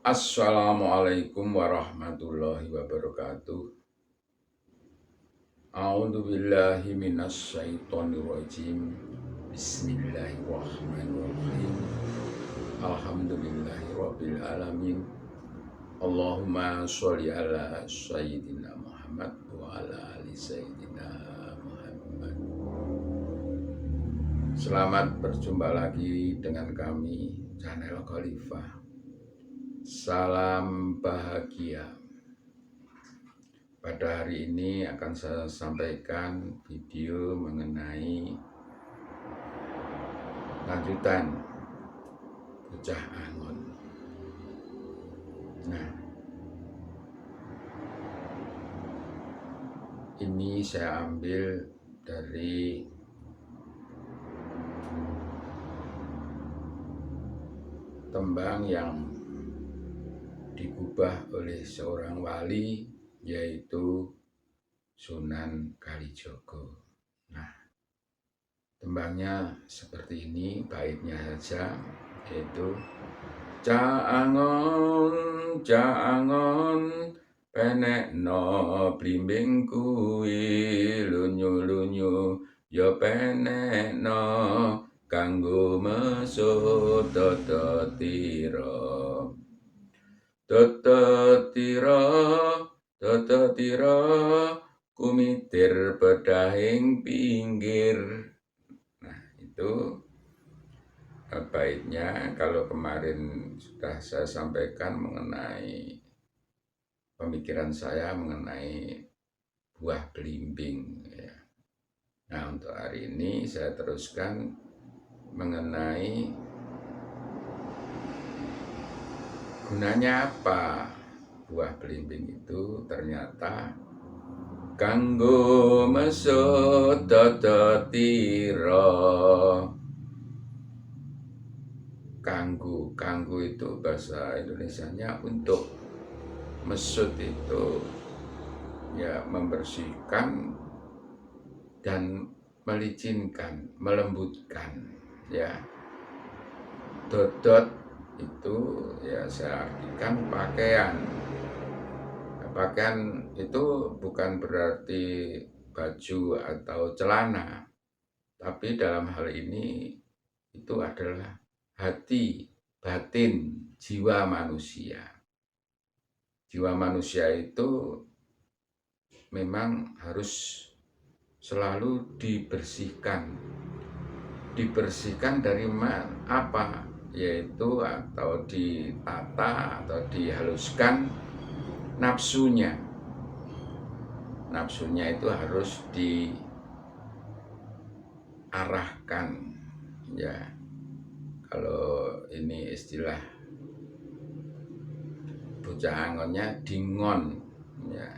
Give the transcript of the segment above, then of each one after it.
Assalamualaikum warahmatullahi wabarakatuh. A'udzu billahi minasy syaithanir rajim. Bismillahirrahmanirrahim. Alhamdulillahirabbil alamin. Allahumma sholli ala sayyidina Muhammad wa ala ali sayyidina Muhammad. Selamat berjumpa lagi dengan kami channel Khalifah. Salam bahagia. Pada hari ini akan saya sampaikan video mengenai lanjutan Bocah Angon. Nah, ini saya ambil dari tembang yang digubah oleh seorang wali, yaitu Sunan Kalijogo. Nah, tembangnya seperti ini, baitnya saja, yaitu Caangon, caangon, penekno blimbing kuwi, lunyu-lunyu, ya penekno, kanggo mesut tetetira. Tetetira, tetetira, kumitir pedahing pinggir. Nah, itu baitnya. Kalau kemarin sudah saya sampaikan mengenai pemikiran saya mengenai buah belimbing, ya. Nah, untuk hari ini saya teruskan mengenai gunanya apa buah belimbing itu. Ternyata kanggo mesut tetetira. Kanggo itu bahasa Indonesianya untuk mesut, itu ya membersihkan dan melicinkan, melembutkan, ya. Dodot itu ya saya artikan pakaian. Pakaian itu bukan berarti baju atau celana, tapi dalam hal ini itu adalah hati, batin, jiwa manusia. Jiwa manusia itu memang harus selalu dibersihkan. Dibersihkan dari apa? Yaitu atau ditata atau dihaluskan nafsunya. Nafsunya itu harus diarahkan, ya. Kalau ini istilah bocah angonnya dingon, ya,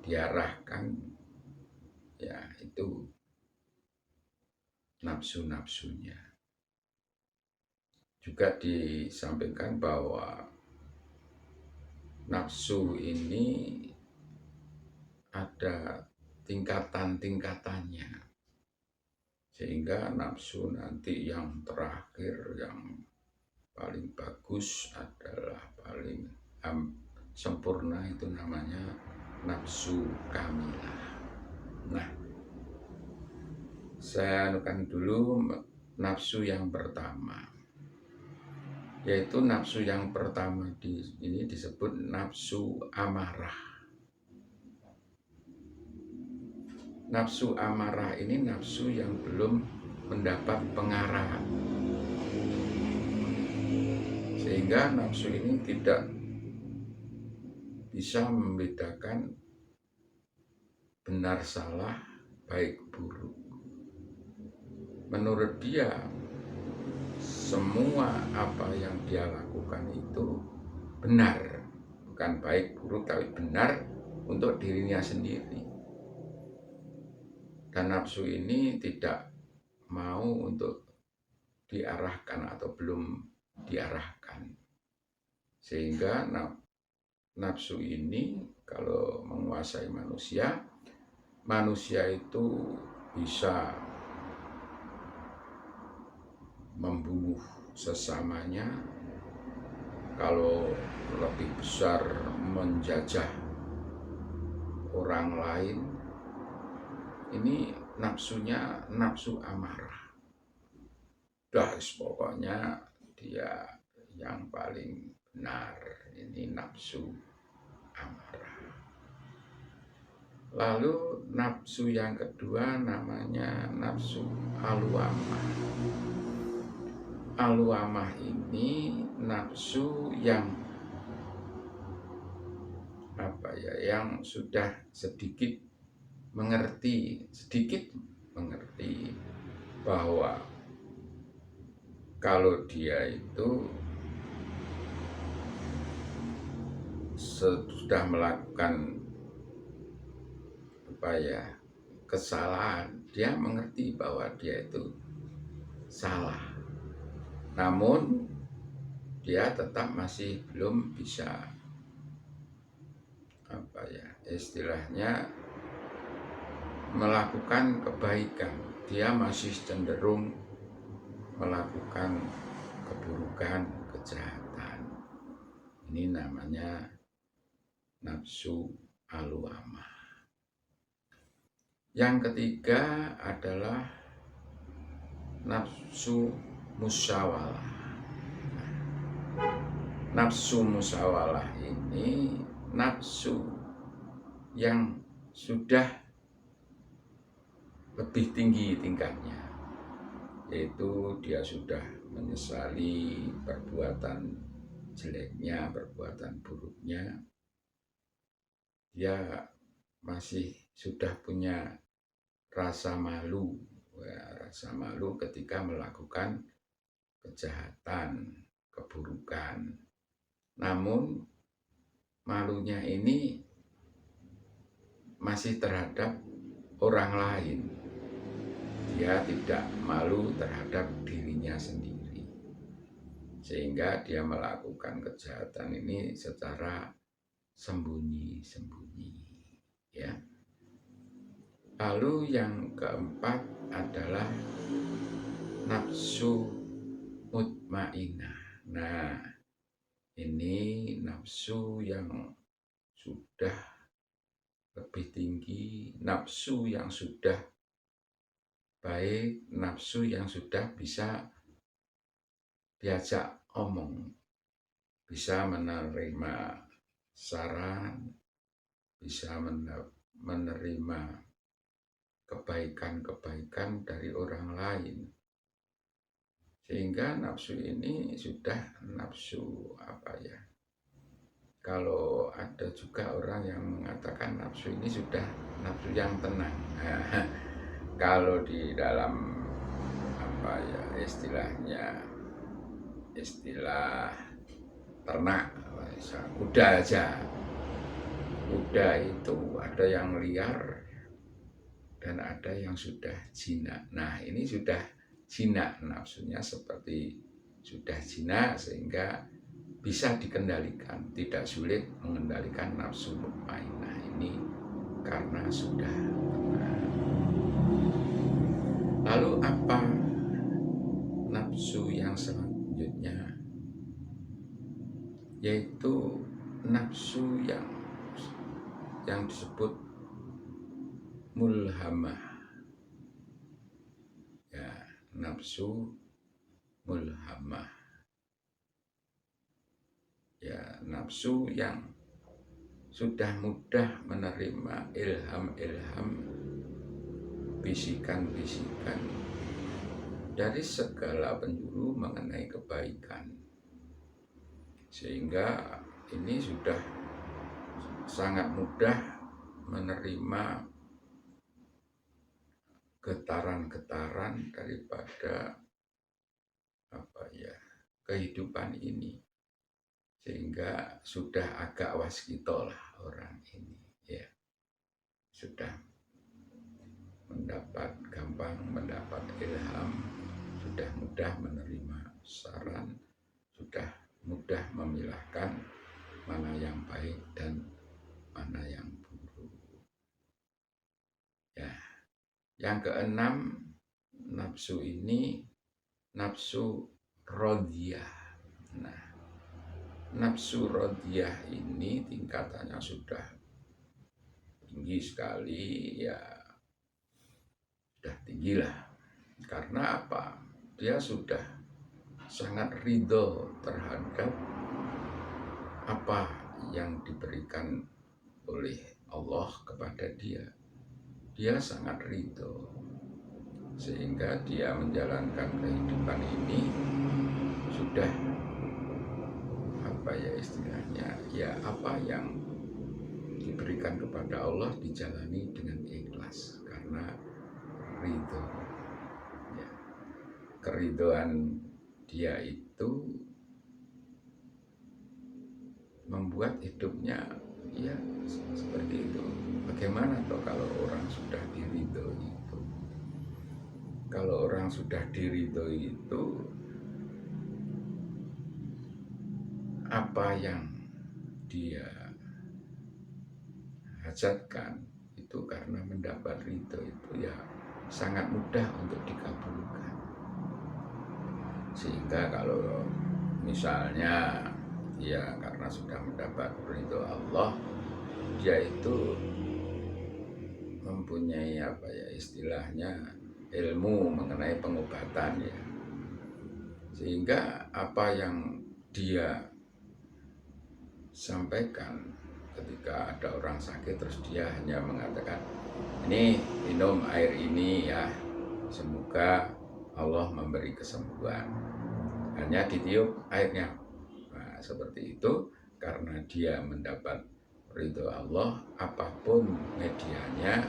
diarahkan, ya, itu nafsu-nafsunya. Juga disampaikan bahwa nafsu ini ada tingkatan-tingkatannya, sehingga nafsu nanti yang terakhir, yang paling bagus adalah paling sempurna, itu namanya nafsu kamilah. Nah, saya anukan dulu nafsu yang pertama, yaitu nafsu yang pertama ini disebut nafsu amarah. Nafsu amarah ini nafsu yang belum mendapat pengarahan, sehingga nafsu ini tidak bisa membedakan benar salah, baik buruk. Menurut dia, semua apa yang dia lakukan itu benar, bukan baik buruk, tapi benar untuk dirinya sendiri. Dan nafsu ini tidak mau untuk diarahkan atau belum diarahkan, sehingga nafsu ini kalau menguasai manusia, manusia itu bisa membunuh sesamanya, kalau lebih besar menjajah orang lain, ini nafsunya nafsu amarah. Pokoknya dia yang paling benar, ini nafsu amarah. Lalu nafsu yang kedua namanya nafsu aluamah. Aluamah ini nafsu yang yang sudah sedikit mengerti bahwa kalau dia itu sudah melakukan kesalahan, dia mengerti bahwa dia itu salah, namun dia tetap masih belum bisa istilahnya melakukan kebaikan. Dia masih cenderung melakukan keburukan, kejahatan. Ini namanya nafsu aluamah. Yang ketiga adalah nafsu musyawalah. Nafsu musyawalah ini nafsu yang sudah lebih tinggi tingkatnya, yaitu dia sudah menyesali perbuatan jeleknya, perbuatan buruknya. Dia masih sudah punya rasa malu ketika melakukan kejahatan, keburukan. Namun malunya ini masih terhadap orang lain. Dia tidak malu terhadap dirinya sendiri, sehingga dia melakukan kejahatan ini secara sembunyi-sembunyi, ya. Lalu yang keempat adalah nafsu mutmainah. Nah, ini nafsu yang sudah lebih tinggi, nafsu yang sudah baik, nafsu yang sudah bisa diajak omong, bisa menerima saran, bisa menerima kebaikan-kebaikan dari orang lain. Sehingga nafsu ini sudah nafsu kalau ada juga orang yang mengatakan nafsu ini sudah nafsu yang tenang. Kalau di dalam istilah ternak, kuda aja. Kuda itu ada yang liar dan ada yang sudah jinak. Nah, ini sudah jinak, nafsunya seperti sudah jinak sehingga bisa dikendalikan. Tidak sulit mengendalikan nafsu mutmainah ini karena sudah tenang. Lalu apa nafsu yang selanjutnya? Yaitu nafsu yang disebut mulhamah. Ya, nafsu mulhamah. Ya, nafsu yang sudah mudah menerima ilham-ilham, bisikan-bisikan dari segala penjuru mengenai kebaikan, sehingga ini sudah sangat mudah menerima getaran-getaran daripada kehidupan ini, sehingga sudah agak waskito lah orang ini, ya, sudah gampang mendapat ilham, sudah mudah menerima saran, sudah mudah memilahkan mana yang baik dan mana yang buruk. Ya, yang keenam, nafsu ini nafsu rodiyah. Nah, nafsu rodiyah ini tingkatannya sudah tinggi sekali, ya sudah tinggi lah. Karena apa? Dia sudah sangat ridho terhadap apa yang diberikan oleh Allah kepada dia. Dia sangat ridho, sehingga dia menjalankan kehidupan ini sudah apa ya istilahnya, ya apa yang diberikan kepada Allah dijalani dengan ikhlas karena ridho. Ya. Keridhoan dia itu membuat hidupnya ya seperti itu. Bagaimana toh kalau orang sudah diridhoi itu? Kalau orang sudah diridhoi itu, apa yang dia hajatkan itu karena mendapat ridho itu ya sangat mudah untuk dikabulkan. Sehingga kalau misalnya dia karena sudah mendapat ridho Allah, dia itu mempunyai apa ya istilahnya ilmu mengenai pengobatan ya, sehingga apa yang dia sampaikan ketika ada orang sakit terus dia hanya mengatakan, ini minum air ini ya, semoga Allah memberi kesembuhan, hanya ditiup airnya. Nah, seperti itu, karena dia mendapat ridho Allah, apapun medianya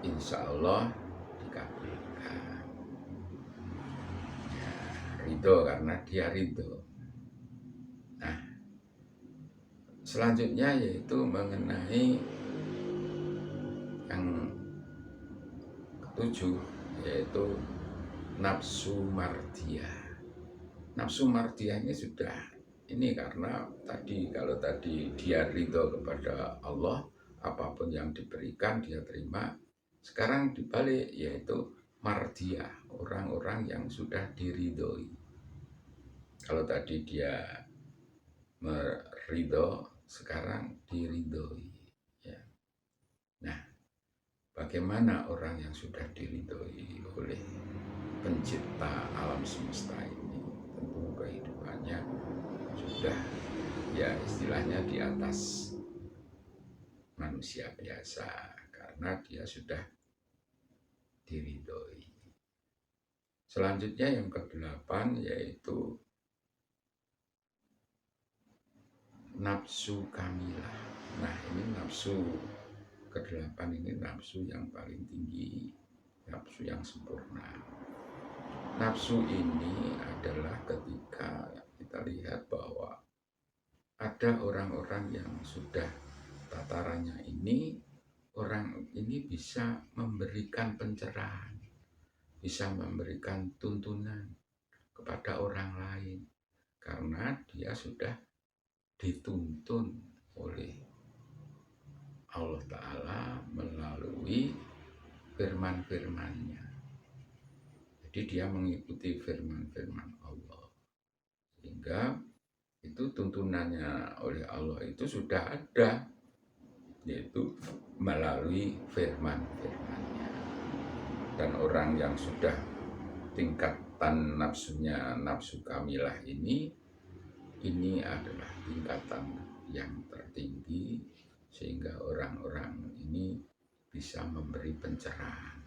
insya Allah dikabulkan. Ya, ridho karena dia ridho. Nah, selanjutnya yaitu mengenai yang ketujuh, yaitu nafsu mardiyah. Nafsu mardiyah ini sudah ini karena tadi kalau tadi dia ridho kepada Allah, apapun yang diberikan dia terima. Sekarang dibalik, yaitu mardiyah, orang-orang yang sudah diridhoi. Kalau tadi dia meridho, sekarang diridhoi ya. Nah, bagaimana orang yang sudah diridhoi oleh pencipta alam semesta ini? Tentu kehidupannya sudah ya istilahnya di atas manusia biasa karena dia sudah diridhoi. Selanjutnya yang ke-8 yaitu nafsu kamilah. Nah, ini nafsu ke-8 ini nafsu yang paling tinggi, nafsu yang sempurna. Nafsu ini adalah ketika kita lihat bahwa ada orang-orang yang sudah tatarannya ini, orang ini bisa memberikan pencerahan, bisa memberikan tuntunan kepada orang lain karena dia sudah dituntun oleh Allah Ta'ala melalui firman-firmannya. Jadi dia mengikuti firman-firman Allah, sehingga itu tuntunannya oleh Allah itu sudah ada, yaitu melalui firman-firmannya. Dan orang yang sudah tingkatan nafsunya nafsu kamilah ini adalah tingkatan yang tertinggi, sehingga orang-orang ini bisa memberi pencerahan,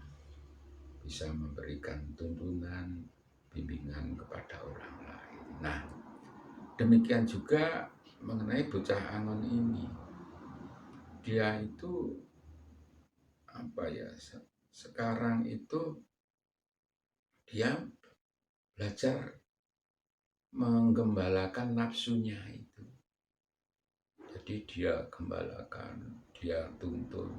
bisa memberikan tuntunan, bimbingan kepada orang lain. Nah, demikian juga mengenai bocah Angon ini. Dia itu apa ya? Sekarang itu dia belajar menggembalakan nafsunya itu. Jadi dia gembalakan, dia tuntun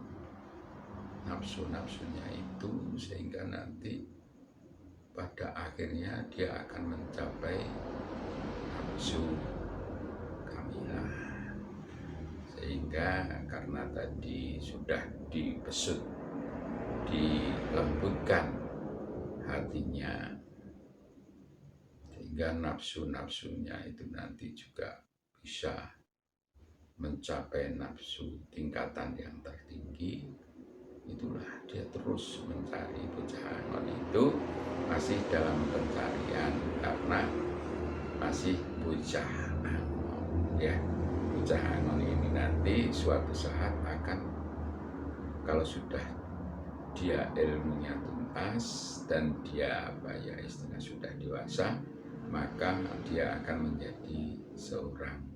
nafsu-nafsunya itu sehingga nanti pada akhirnya dia akan mencapai nafsu kamilah. Sehingga karena tadi sudah dibesut, dilembutkan hatinya, sehingga nafsu-nafsunya itu nanti juga bisa mencapai nafsu tingkatan yang tertinggi, itulah dia terus mencari bocah Angon itu masih dalam pencarian karena masih bocah Angon ya. Bocah Angon ini nanti suatu saat akan, kalau sudah dia ilmunya tuntas dan dia istilah sudah dewasa, maka dia akan menjadi seorang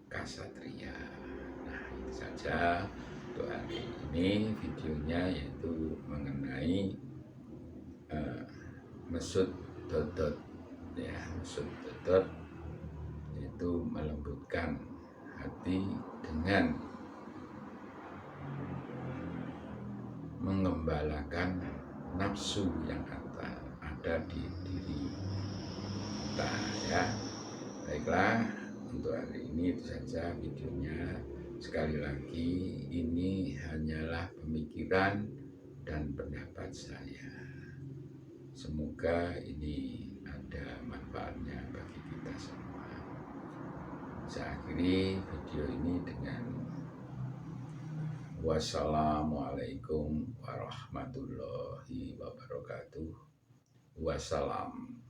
kasatria. Nah, itu saja untuk hari ini videonya, yaitu mengenai Mesut Dodot ya. Mesut Dodot itu melembutkan hati dengan mengembalakan nafsu yang ada di diri kita ya. Baiklah, untuk hari ini itu saja videonya. Sekali lagi, ini hanyalah pemikiran dan pendapat saya. Semoga ini ada manfaatnya bagi kita semua. Saya akhiri video ini dengan wassalamualaikum warahmatullahi wabarakatuh. Wassalam.